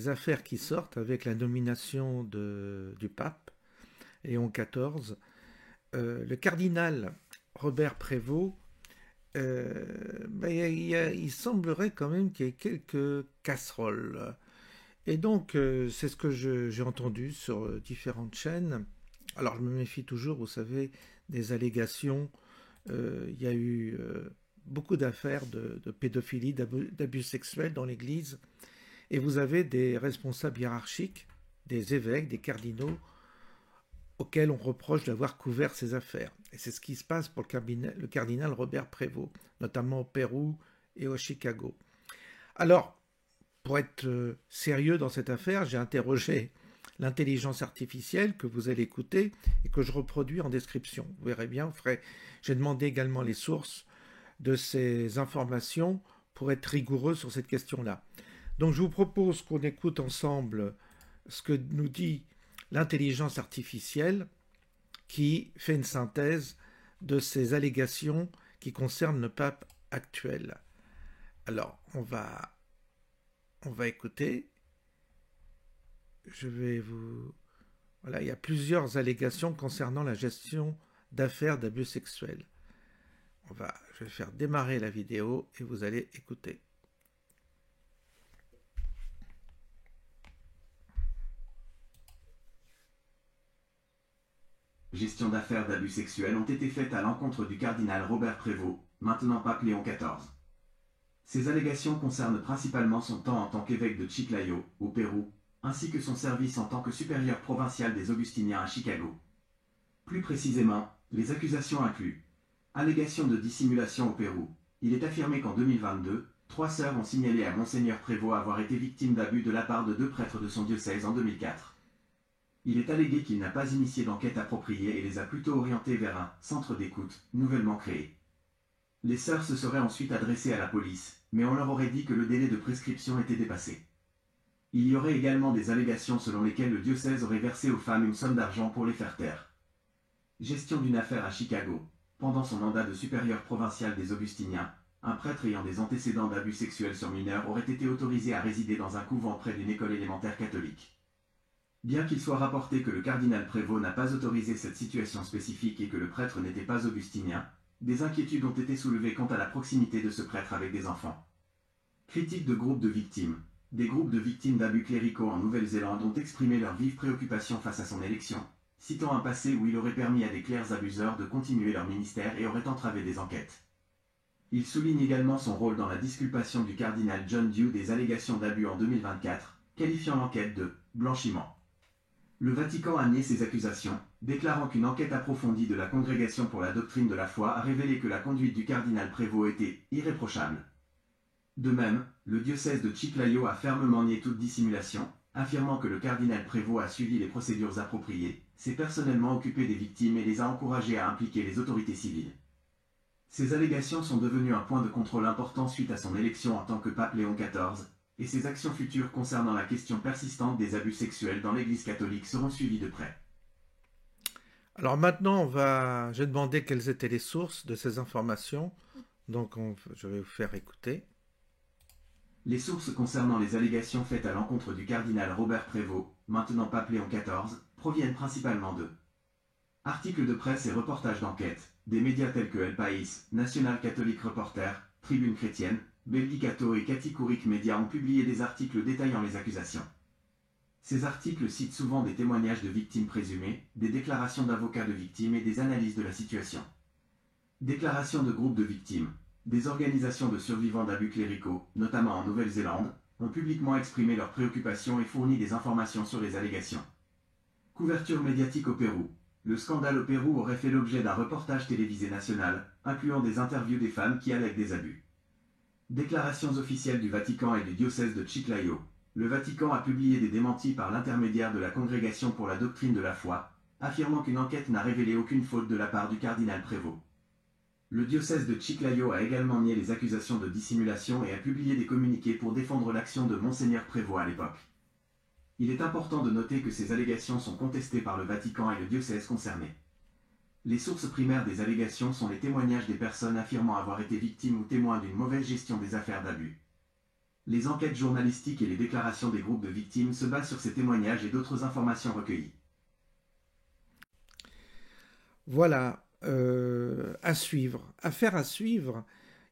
Affaires qui sortent avec la nomination du pape Léon XIV. Le cardinal Robert Prévost, il semblerait quand même qu'il y ait quelques casseroles. Et donc, c'est ce que j'ai entendu sur différentes chaînes. Alors, je me méfie toujours, vous savez, des allégations. Il y a eu beaucoup d'affaires de pédophilie, d'abus sexuels dans l'Église. Et vous avez des responsables hiérarchiques, des évêques, des cardinaux, auxquels on reproche d'avoir couvert ces affaires. Et c'est ce qui se passe pour le cardinal Robert Prévost, notamment au Pérou et au Chicago. Alors, pour être sérieux dans cette affaire, j'ai interrogé l'intelligence artificielle que vous allez écouter et que je reproduis en description. Vous verrez bien, j'ai demandé également les sources de ces informations pour être rigoureux sur cette question-là. Donc je vous propose qu'on écoute ensemble ce que nous dit l'intelligence artificielle qui fait une synthèse de ces allégations qui concernent le pape actuel. Alors, on va écouter. Voilà, il y a plusieurs allégations concernant la gestion d'affaires d'abus sexuels. Je vais faire démarrer la vidéo et vous allez écouter. Gestion d'affaires d'abus sexuels ont été faites à l'encontre du cardinal Robert Prévost, maintenant pape Léon XIV. Ces allégations concernent principalement son temps en tant qu'évêque de Chiclayo, au Pérou, ainsi que son service en tant que supérieur provincial des Augustiniens à Chicago. Plus précisément, les accusations incluent allégation de dissimulation au Pérou. Il est affirmé qu'en 2022, 3 sœurs ont signalé à Monseigneur Prévost avoir été victimes d'abus de la part de 2 prêtres de son diocèse en 2004. Il est allégué qu'il n'a pas initié d'enquête appropriée et les a plutôt orientées vers un centre d'écoute, nouvellement créé. Les sœurs se seraient ensuite adressées à la police, mais on leur aurait dit que le délai de prescription était dépassé. Il y aurait également des allégations selon lesquelles le diocèse aurait versé aux femmes une somme d'argent pour les faire taire. Gestion d'une affaire à Chicago. Pendant son mandat de supérieur provincial des Augustiniens, un prêtre ayant des antécédents d'abus sexuels sur mineurs aurait été autorisé à résider dans un couvent près d'une école élémentaire catholique. Bien qu'il soit rapporté que le cardinal Prévost n'a pas autorisé cette situation spécifique et que le prêtre n'était pas augustinien, des inquiétudes ont été soulevées quant à la proximité de ce prêtre avec des enfants. Critique de groupes de victimes. Des groupes de victimes d'abus cléricaux en Nouvelle-Zélande ont exprimé leur vive préoccupation face à son élection, citant un passé où il aurait permis à des clercs abuseurs de continuer leur ministère et aurait entravé des enquêtes. Il souligne également son rôle dans la disculpation du cardinal John Dew des allégations d'abus en 2024, qualifiant l'enquête de « blanchiment ». Le Vatican a nié ces accusations, déclarant qu'une enquête approfondie de la Congrégation pour la doctrine de la foi a révélé que la conduite du cardinal Prévost était irréprochable. De même, le diocèse de Chiclayo a fermement nié toute dissimulation, affirmant que le cardinal Prévost a suivi les procédures appropriées, s'est personnellement occupé des victimes et les a encouragés à impliquer les autorités civiles. Ces allégations sont devenues un point de contrôle important suite à son élection en tant que pape Léon XIV, et ses actions futures concernant la question persistante des abus sexuels dans l'Église catholique seront suivies de près. Alors maintenant, j'ai demandé quelles étaient les sources de ces informations, donc je vais vous faire écouter. Les sources concernant les allégations faites à l'encontre du cardinal Robert Prévost, maintenant pape Léon XIV, proviennent principalement de articles de presse et reportages d'enquête, des médias tels que El País, National Catholic Reporter, Tribune chrétienne, Belgicato et Catikouric Media ont publié des articles détaillant les accusations. Ces articles citent souvent des témoignages de victimes présumées, des déclarations d'avocats de victimes et des analyses de la situation. Déclarations de groupes de victimes. Des organisations de survivants d'abus cléricaux, notamment en Nouvelle-Zélande, ont publiquement exprimé leurs préoccupations et fourni des informations sur les allégations. Couverture médiatique au Pérou. Le scandale au Pérou aurait fait l'objet d'un reportage télévisé national, incluant des interviews des femmes qui allèguent des abus. Déclarations officielles du Vatican et du diocèse de Chiclayo. Le Vatican a publié des démentis par l'intermédiaire de la Congrégation pour la doctrine de la foi, affirmant qu'une enquête n'a révélé aucune faute de la part du cardinal Prévost. Le diocèse de Chiclayo a également nié les accusations de dissimulation et a publié des communiqués pour défendre l'action de Monseigneur Prévost à l'époque. Il est important de noter que ces allégations sont contestées par le Vatican et le diocèse concerné. Les sources primaires des allégations sont les témoignages des personnes affirmant avoir été victimes ou témoins d'une mauvaise gestion des affaires d'abus. Les enquêtes journalistiques et les déclarations des groupes de victimes se basent sur ces témoignages et d'autres informations recueillies. Voilà, à suivre, affaire à suivre.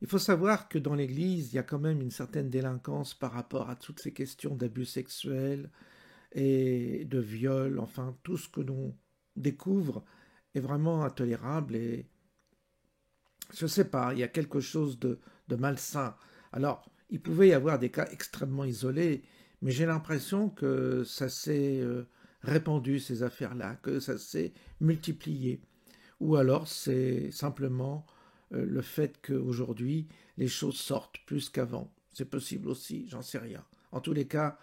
Il faut savoir que dans l'Église, il y a quand même une certaine délinquance par rapport à toutes ces questions d'abus sexuels et de viol, enfin tout ce que l'on découvre est vraiment intolérable et je ne sais pas, il y a quelque chose de malsain. Alors, il pouvait y avoir des cas extrêmement isolés, mais j'ai l'impression que ça s'est répandu, ces affaires-là, que ça s'est multiplié. Ou alors c'est simplement le fait qu'aujourd'hui, les choses sortent plus qu'avant. C'est possible aussi, j'en sais rien. En tous les cas,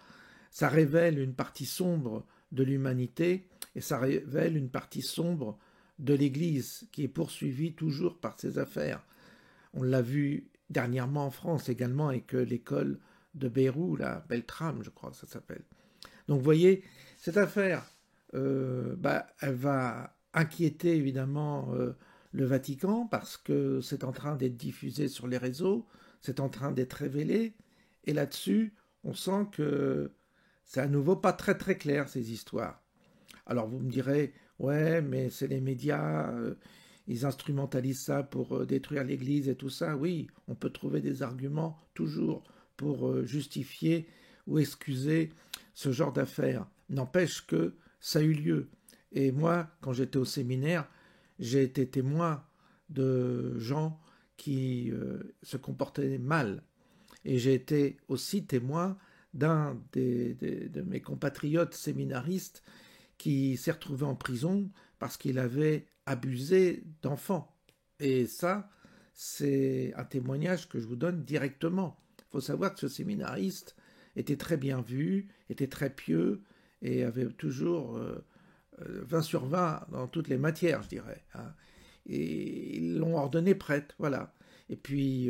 ça révèle une partie sombre de l'humanité et ça révèle une partie sombre de l'Église qui est poursuivie toujours par ces affaires. On l'a vu dernièrement en France également avec l'école de Beyrouth, la Beltrame, je crois que ça s'appelle. Donc vous voyez, cette affaire, elle va inquiéter évidemment le Vatican parce que c'est en train d'être diffusé sur les réseaux, c'est en train d'être révélé, et là-dessus, on sent que c'est à nouveau pas très très clair ces histoires. Alors vous me direz, ouais, mais c'est les médias, ils instrumentalisent ça pour détruire l'Église et tout ça. Oui, on peut trouver des arguments toujours pour justifier ou excuser ce genre d'affaires. N'empêche que ça a eu lieu. Et moi, quand j'étais au séminaire, j'ai été témoin de gens qui se comportaient mal. Et j'ai été aussi témoin d'un de mes compatriotes séminaristes qui s'est retrouvé en prison parce qu'il avait abusé d'enfants. Et ça, c'est un témoignage que je vous donne directement. Il faut savoir que ce séminariste était très bien vu, était très pieux et avait toujours 20 sur 20 dans toutes les matières, je dirais. Hein. Et ils l'ont ordonné prêtre, voilà. Et puis,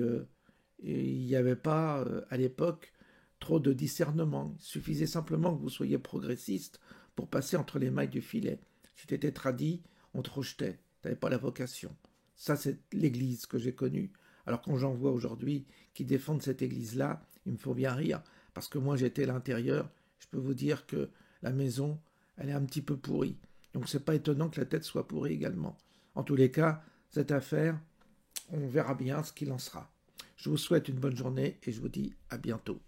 il n'y avait pas, à l'époque, trop de discernement. Il suffisait simplement que vous soyez progressiste pour passer entre les mailles du filet. Si tu étais tradit, on te rejetait. Tu n'avais pas la vocation. Ça, c'est l'Église que j'ai connue. Alors quand j'en vois aujourd'hui qui défendent cette Église-là, il me faut bien rire. Parce que moi, j'étais à l'intérieur. Je peux vous dire que la maison, elle est un petit peu pourrie. Donc c'est pas étonnant que la tête soit pourrie également. En tous les cas, cette affaire, on verra bien ce qu'il en sera. Je vous souhaite une bonne journée et je vous dis à bientôt.